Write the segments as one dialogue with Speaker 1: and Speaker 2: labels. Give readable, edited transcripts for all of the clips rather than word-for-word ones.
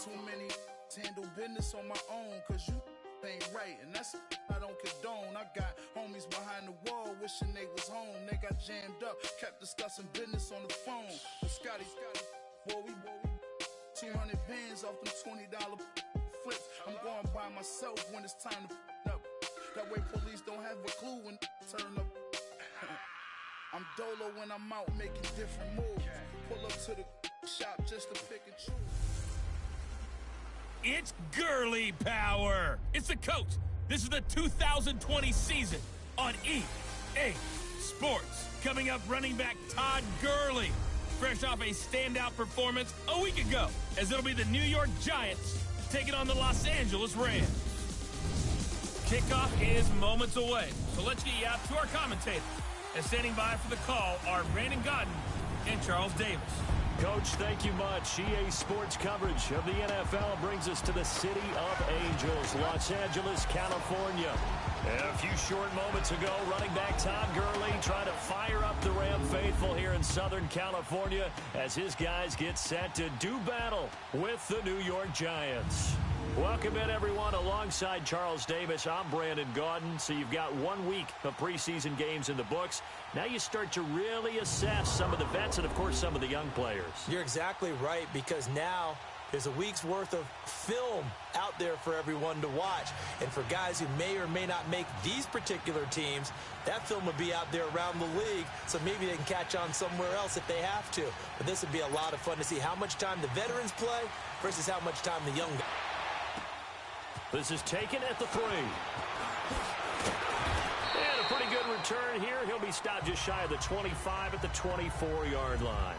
Speaker 1: Too many handle business on my own, cause you ain't right, and that's I don't condone. I got homies behind the wall wishing they was home. They got jammed up, kept discussing business on the phone. But Scotty, boy, we 200 bands off them $20 flips. I'm going by myself when it's time to up. That way police don't have a clue when turn up. I'm dolo when I'm out making different moves. Pull up to the shop just to pick and choose.
Speaker 2: It's girly power. It's the coach. This is the 2020 season on EA Sports. Coming up, running back Todd Gurley, fresh off a standout performance a week ago, as it'll be the New York Giants taking on the Los Angeles Rams. Kickoff is moments away, so let's get you out to our commentators. And standing by for the call are Brandon Godden and Charles Davis.
Speaker 3: Coach, thank you much. EA Sports coverage of the NFL brings us to the City of Angels, Los Angeles, California. A few short moments ago, running back Todd Gurley trying to fire up the Ram faithful here in Southern California as his guys get set to do battle with the New York Giants. Welcome in, everyone. Alongside Charles Davis, I'm Brandon Gaudin. So you've got 1 week of preseason games in the books. Now you start to really assess some of the vets and, of course, some of the young players.
Speaker 4: You're exactly right, because now there's a week's worth of film out there for everyone to watch. And for guys who may or may not make these particular teams, that film would be out there around the league, so maybe they can catch on somewhere else if they have to. But this would be a lot of fun to see how much time the veterans play versus how much time the young guys.
Speaker 3: This is taken at the 3. And a pretty good return here. He'll be stopped just shy of the 25 at the 24-yard line.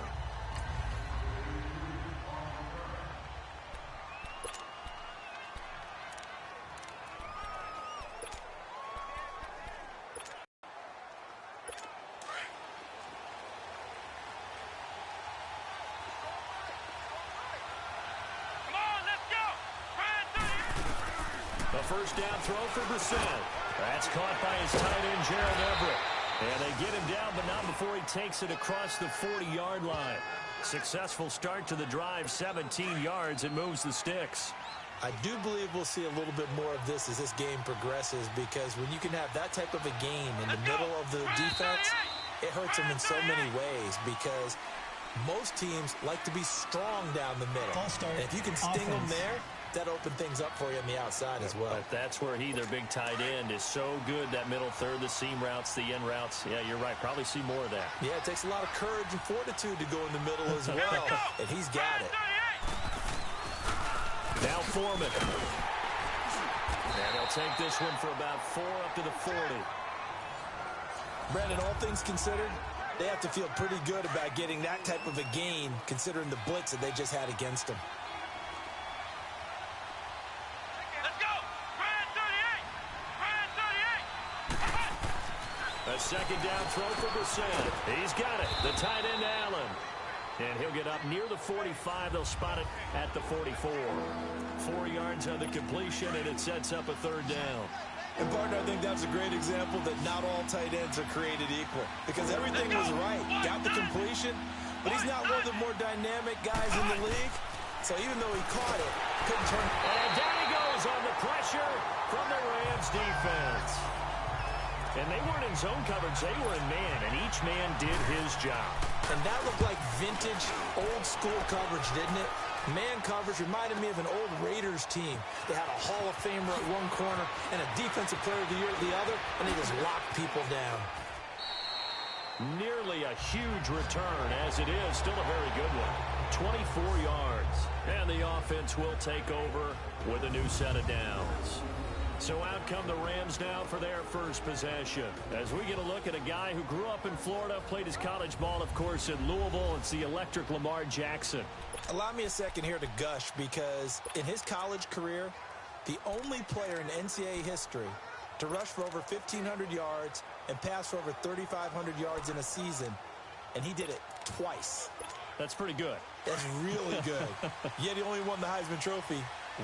Speaker 3: First down throw for Brissett. That's caught by his tight end, Gerald Everett. And they get him down, but not before he takes it across the 40-yard line. Successful start to the drive, 17 yards, and moves the sticks.
Speaker 4: I do believe we'll see a little bit more of this as this game progresses, because when you can have that type of a gain in the middle of the defense, it hurts them in so many ways, because most teams like to be strong down the middle. And if you can sting them there, that opened things up for you on the outside as well.
Speaker 3: But that's where he, their big tight end, is so good, that middle third, the seam routes, the end routes. Yeah, you're right. Probably see more of that.
Speaker 4: Yeah, it takes a lot of courage and fortitude to go in the middle as well, and he's got it.
Speaker 3: Now Foreman. And he'll take this one for about 4 up to the 40.
Speaker 4: Brandon, all things considered, they have to feel pretty good about getting that type of a gain, considering the blitz that they just had against them.
Speaker 3: A second down throw for Brissett. He's got it. The tight end, Allen. And he'll get up near the 45. They'll spot it at the 44. 4 yards on the completion, and it sets up a third down.
Speaker 4: And, partner, I think that's a great example that not all tight ends are created equal, because everything was right. Got the completion, but he's not one of the more dynamic guys in the league. So even though he caught it, couldn't turn.
Speaker 3: And down he goes on the pressure from the Rams defense. And they weren't in zone coverage. They were in man, and each man did his job.
Speaker 4: And that looked like vintage, old-school coverage, didn't it? Man coverage reminded me of an old Raiders team. They had a Hall of Famer at one corner and a Defensive Player of the Year at the other, and they just locked people down.
Speaker 3: Nearly a huge return, as it is. Still a very good one. 24 yards. And the offense will take over with a new set of downs. So out come the Rams now for their first possession. As we get a look at a guy who grew up in Florida, played his college ball, of course, in Louisville. It's the electric Lamar Jackson.
Speaker 4: Allow me a second here to gush, because in his college career, the only player in NCAA history to rush for over 1,500 yards and pass for over 3,500 yards in a season, and he did it twice.
Speaker 3: That's pretty good.
Speaker 4: That's really good. Yet he only won the Heisman Trophy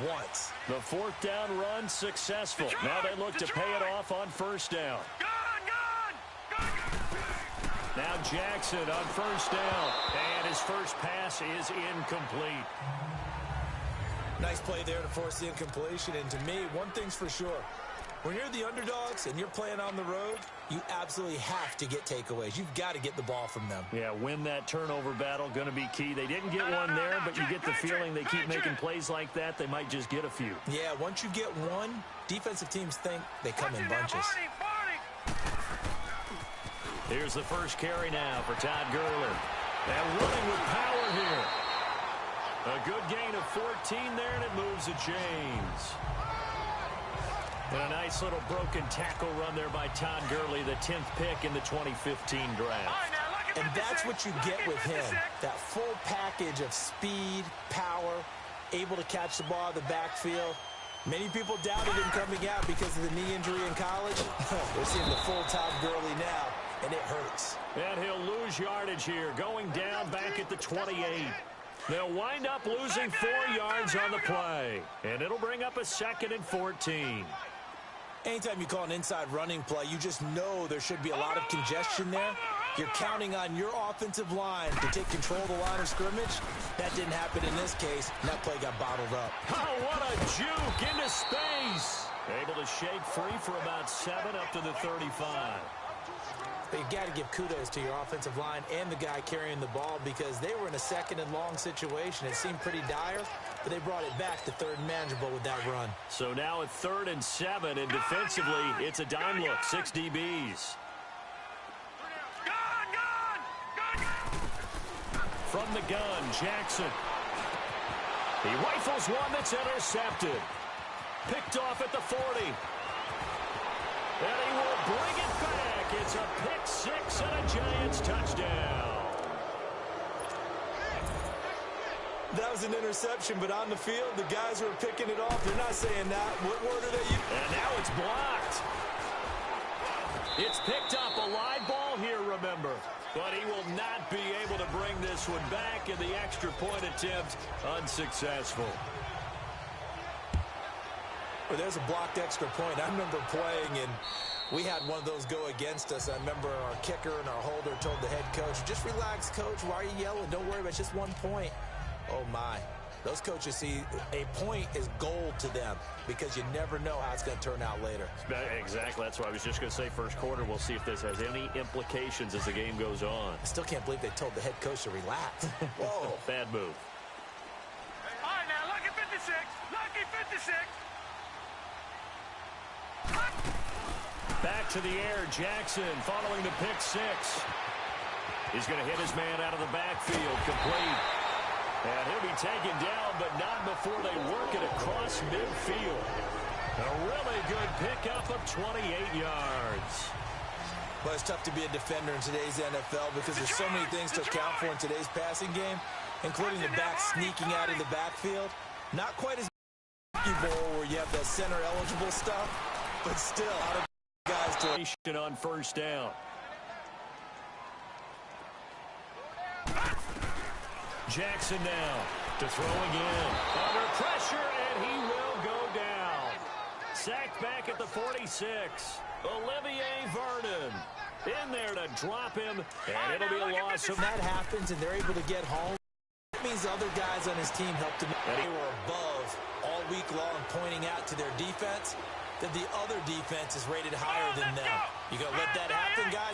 Speaker 4: once.
Speaker 3: The fourth down run successful. Now they look to pay it off on first down. Now Jackson on first down. And his first pass is incomplete.
Speaker 4: Nice play there to force the incompletion. And to me, one thing's for sure. When you're the underdogs and you're playing on the road, you absolutely have to get takeaways. You've got to get the ball from them.
Speaker 3: Yeah, win that turnover battle, going to be key. They didn't get one there, but you get the feeling they keep making plays like that, they might just get a few.
Speaker 4: Yeah, once you get one, defensive teams think they come in bunches.
Speaker 3: Here's the first carry now for Todd Gurley. And running with power here. A good gain of 14 there, and it moves the chains. And a nice little broken tackle run there by Todd Gurley, the 10th pick in the 2015 draft.
Speaker 4: And that's what you get with him, that full package of speed, power, able to catch the ball out of the backfield. Many people doubted him coming out because of the knee injury in college. We're seeing the full Todd Gurley now, and it hurts.
Speaker 3: And he'll lose yardage here, going down back at the 28. They'll wind up losing 4 yards on the play, and it'll bring up a 2nd and 14.
Speaker 4: Anytime you call an inside running play, you just know there should be a lot of congestion there. You're counting on your offensive line to take control of the line of scrimmage. That didn't happen in this case, and that play got bottled up.
Speaker 3: Oh, what a juke into space. Able to shake free for about 7 up to the 35.
Speaker 4: But you got to give kudos to your offensive line and the guy carrying the ball because they were in a 2nd and long situation. It seemed pretty dire, but they brought it back to 3rd and manageable with that run.
Speaker 3: So now at 3rd and 7, and defensively, it's a dime look, 6 DBs. From the gun, Jackson. He rifles one that's intercepted. Picked off at the 40. And he will bring it back. It's a pick 6 and a Giants touchdown.
Speaker 4: That was an interception, but on the field, the guys who are picking it off, they're not saying that. What word are they using?
Speaker 3: And now it's blocked. It's picked up, a live ball here, remember. But he will not be able to bring this one back, and the extra point attempt unsuccessful.
Speaker 4: Well, there's a blocked extra point. I remember playing, and we had one of those go against us. I remember our kicker and our holder told the head coach, just relax, coach. Why are you yelling? Don't worry about it. It's just 1 point. Oh, my. Those coaches see a point is gold to them because you never know how it's going to turn out later.
Speaker 3: Exactly. That's what I was just going to say. First quarter, we'll see if this has any implications as the game goes on.
Speaker 4: I still can't believe they told the head coach to relax. Whoa.
Speaker 3: Bad move.
Speaker 5: All right, now, lucky 56. Lucky 56.
Speaker 3: Back to the air, Jackson following the pick 6. He's going to hit his man out of the backfield, complete. And he'll be taken down, but not before they work it across midfield. A really good pickup of 28 yards.
Speaker 4: Well, it's tough to be a defender in today's NFL because there's so many things to account for in today's passing game, including the back sneaking out of the backfield. Not quite as Bowl where you have that center eligible stuff, but still a lot of guys to
Speaker 3: on first down. Jackson now to throw again. Under pressure, and he will go down. Sacked back at the 46. Olivier Vernon in there to drop him, and it'll be a loss.
Speaker 4: When that happens and they're able to get home, that means other guys on his team helped him. They were above all week long, pointing out to their defense that the other defense is rated higher than them. You gonna let that happen, guys?